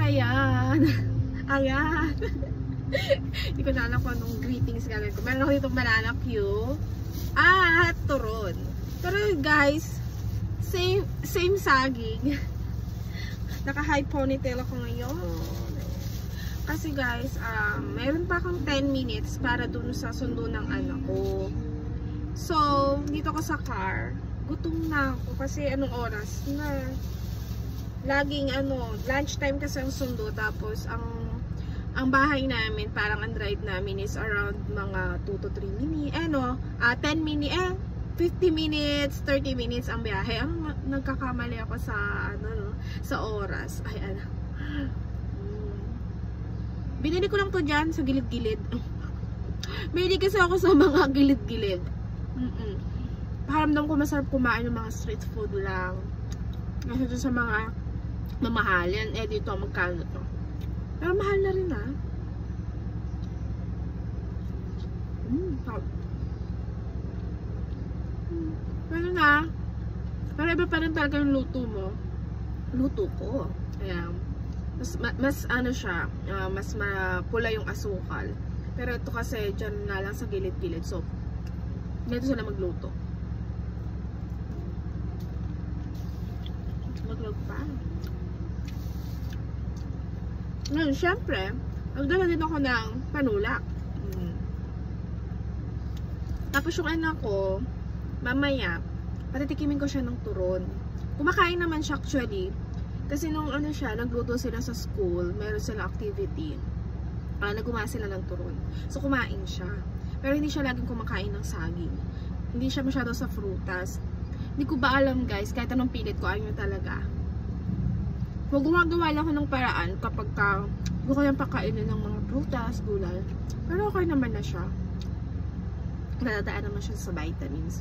Ayan. Ayan. Hindi ko na alam kung anong greetings gagawin ko. Meron ako ditong banana queue. At turon. Pero guys, same saging. Naka-high ponytail ako ngayon. Kasi guys, meron pa akong 10 minutes para dun sa sundo ng anak ko. So, dito ko sa car. Gutom na ako kasi anong oras na. Laging lunchtime kasi ang sundo. Tapos, ang bahay namin, parang ang drive namin is around mga 2 to 3 minutes. 10 minutes, 50 minutes, 30 minutes ang biyahe. Nagkakamali ako sa, sa oras. Ay, Binili ko lang to dyan sa gilid-gilid. Binili kasi ako sa mga gilid-gilid. Pakiramdam ko masarap kumain ng mga street food lang. Kasi ito sa mga mamahalin. Dito, magkano to? Pero mahal na rin Pero pero iba pa rin talaga yung luto mo. Luto ko. Ayan. Mas siya, mas mapula yung asukal. Pero ito kasi dyan na lang sa gilid-gilid. So, dito sila magluto. Maglog pa. Ngayon, syempre, magdala din ako ng panulak. Tapos yung anak ko, mamaya, patitikimin ko siya ng turon. Kumakain naman siya actually. Kasi nung nagluto sila sa school, meron silang activity. Naguma sila ng turon. So, kumain siya. Pero hindi siya laging kumakain ng saging. Hindi siya masyado sa frutas. Hindi ko ba alam guys, kahit anong pilit ko, ayaw talaga. Gumagawa lang ako ng paraan kapag gusto ko yung pakainin ng mga prutas, gulay. Pero okay naman na siya. Nadadaan naman siya sa vitamins.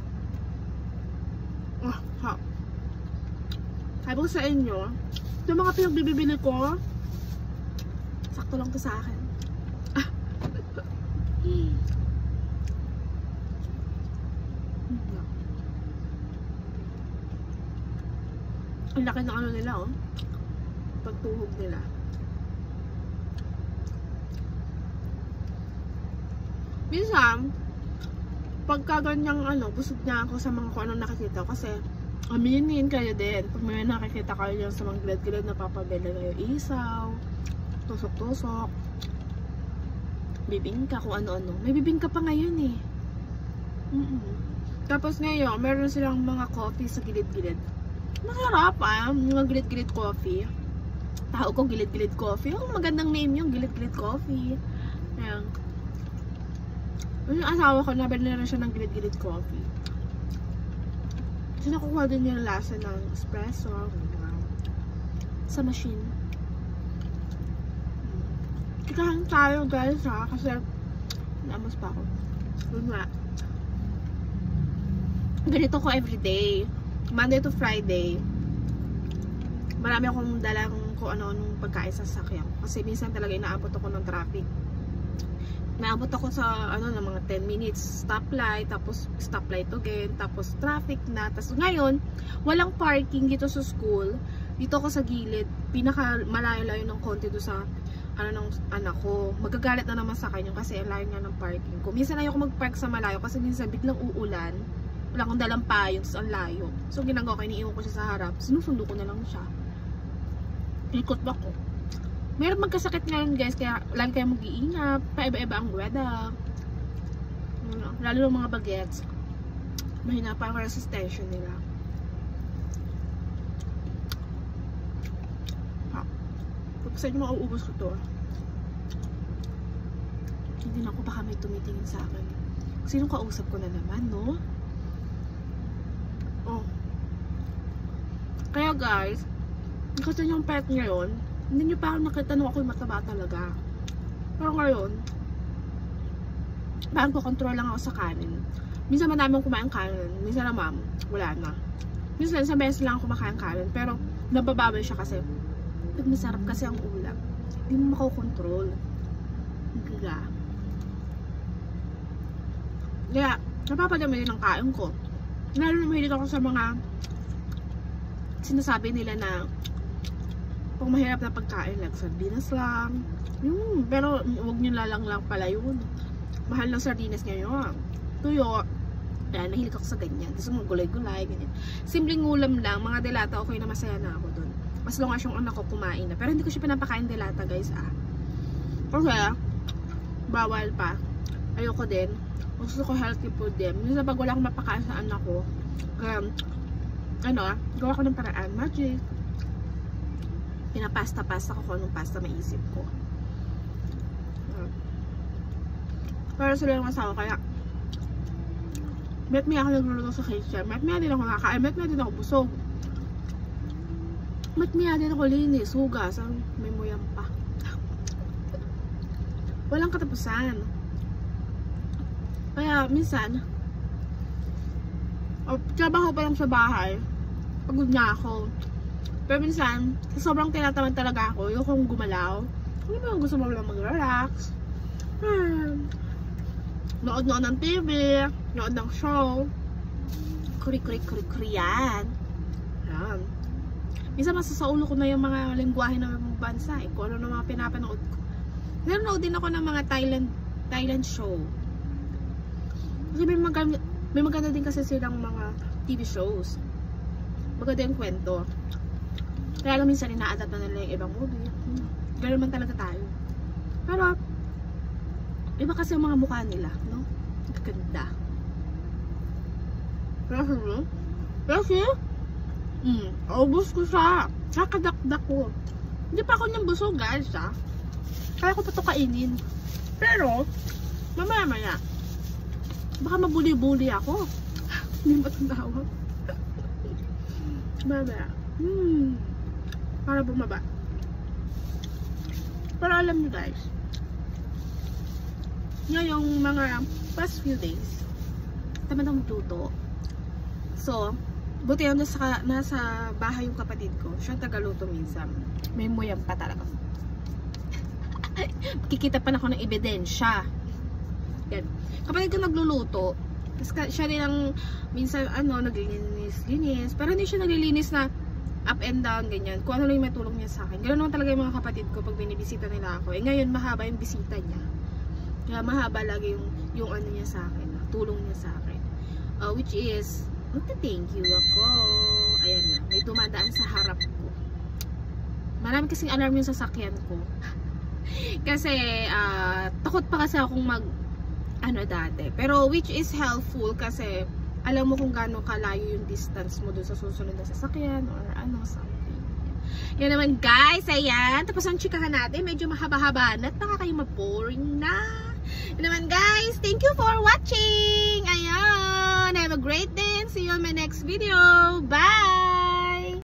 Sabi ko sa inyo, yung mga pinagbibili ko, sakto lang to sa akin. Ang laki ng nila, pagtuhog nila. Minsan, pagka ganyang busog niya ako sa mga kung anong nakikita ko kasi aminin kayo din. Pag may nakikita kayo sa mga gilid-gilid na papabili kayo isaw, tusok-tusok, bibingka, kung ano-ano. May bibingka pa ngayon Tapos ngayon, meron silang mga coffee sa gilid-gilid. Masarap mga gilid-gilid coffee. Tao ko gilid-gilid coffee. Magandang name yung gilid-gilid coffee. Ayan. Yung asawa ko, nabili na rin siya ng gilid-gilid coffee. Kasi nakukuha din yung lasa ng espresso sa machine. Kikahan tayo guys kasi naamos pa ako. Yun nga. Ganito ko everyday. Monday to Friday. Marami akong dalang kung ano-anong pagkain sa sasakyan. Kasi minsan talaga inaabot ako ng traffic. Naabot ako sa ng mga 10 minutes stoplight, tapos stoplight again, tapos traffic na. Tapos ngayon, walang parking dito sa school. Dito ako sa gilid, pinaka malayo-layo ng konti do sa ng anak ko. Magagalit na naman sa kanya kasi layo nga ng parking ko. Minsan ayoko mag-park sa malayo kasi minsan biglang uulan. Wala akong dalang payo, tapos ang layo. So ginagawa ko, iniiwan ko siya sa harap. Sinusundo ko na lang siya. Ikot ba ko? Meron magkasakit ngayon guys, kaya lagi kayo mag-iingat, paiba-iba ang weather. Lalo ng mga bagets, mahina pa ang resistensyon nila. Pag sa inyo mauubos ko to, hindi na ako baka may tumitingin sa akin. Sinong kausap ko na naman, no? Kaya guys, kasi yung pet ngayon, hindi nyo pa ako nakita nung ako'y mataba talaga. Pero ngayon, parang kukontrol lang ako sa kanin. Minsan madami akong kumain kanin. Minsan naman, wala na. Minsan sa beses lang ako kumakain kanin. Pero nababawi siya kasi pag masarap kasi ang ulam, hindi mo makakontrol. Kaya napapadami din ang kain ko. Lalo na mahilig ako sa mga sinasabi nila na Pag mahirap na pagkain, like sardinas lang. Pero huwag nyo lang pala yun. Mahal ng sardinas ngayon. Tuyo. Kaya nahilig ako sa ganyan. Gusto mo gulay-gulay, ganyan. Simpleng ulam lang, mga delata, okay na masaya na ako dun. Mas long as yung anak ko kumain na. Pero hindi ko siya pinapakain delata, guys, Kasi, bawal pa. Ayoko din. Gusto ko healthy food din. Minsan pag wala akong mapakain sa anak ko, gawa ko ng paraan. Magic. Pinapasta-pasta ko kung anong pasta maisip ko. Pero sila yung asawa, kaya met me ako nagluluto sa kitchen. Met me din ako nakakain. Met me din ako busog. Met me din ako linis. Hugas. May muyang pa. Walang katapusan. Kaya minsan, trabaho pa lang sa bahay. Pagod na ako. Pero minsan, sobrang tinatamad talaga ako. Yung kung gumalaw. Ano ba yung gusto mo lang mag-relax? Nood ng TV. Nood ng show. Kuri-yan. Yan. Minsan masasaulo ko na yung mga lingwahe ng bansa. Kung ano na mga pinapanood ko. Nanonood din ako ng mga Thailand show. Kasi may maganda din kasi silang mga TV shows. Maganda yung kwento. Kaya lang minsan ina-adapt na nila yung ibang movie. Ganoon man talaga tayo. Pero, iba kasi yung mga mukha nila, no? Ganda. Kasi, ubus ko siya. Kakadakdak ko. Hindi pa ako niyang busog, guys, Kaya ko pa ito kainin. Pero, mamaya. Baka mabuli-buli ako. Hindi ba itong tawag? Mamaya. Para bumaba. Pero alam nyo guys, ngayong mga past few days, tamad ang magluto. So, buti yung nasa bahay yung kapatid ko. Siya tagaluto minsan. May muyang pa talaga. Kikita pa na ako ng ebidensya. Yan. Kapatid ko nagluluto, siya din ang minsan naglilinis. Pero hindi siya naglilinis na up and down, ganyan. Kung ano lang yung matulong niya sa akin. Ganoon naman talaga yung mga kapatid ko pag binibisita nila ako. Ngayon, mahaba yung bisita niya. Kaya mahaba lagi yung ano niya sa akin. Tulong niya sa akin. Which is, magta-thank you ako. Ayan na. May dumadaan sa harap ko. Marami kasing alarm yung sasakyan ko. Kasi, takot pa kasi akong dati. Pero, which is helpful kasi, alam mo kung gaano kalayo yung distance mo dun sa susunod na sasakyan or something. Yan naman guys, ayan. Tapos ang chikahan natin, medyo mahaba-haba na at nakakayo ma-boring na. Yan naman guys, thank you for watching. Ayan. Have a great day and see you on my next video.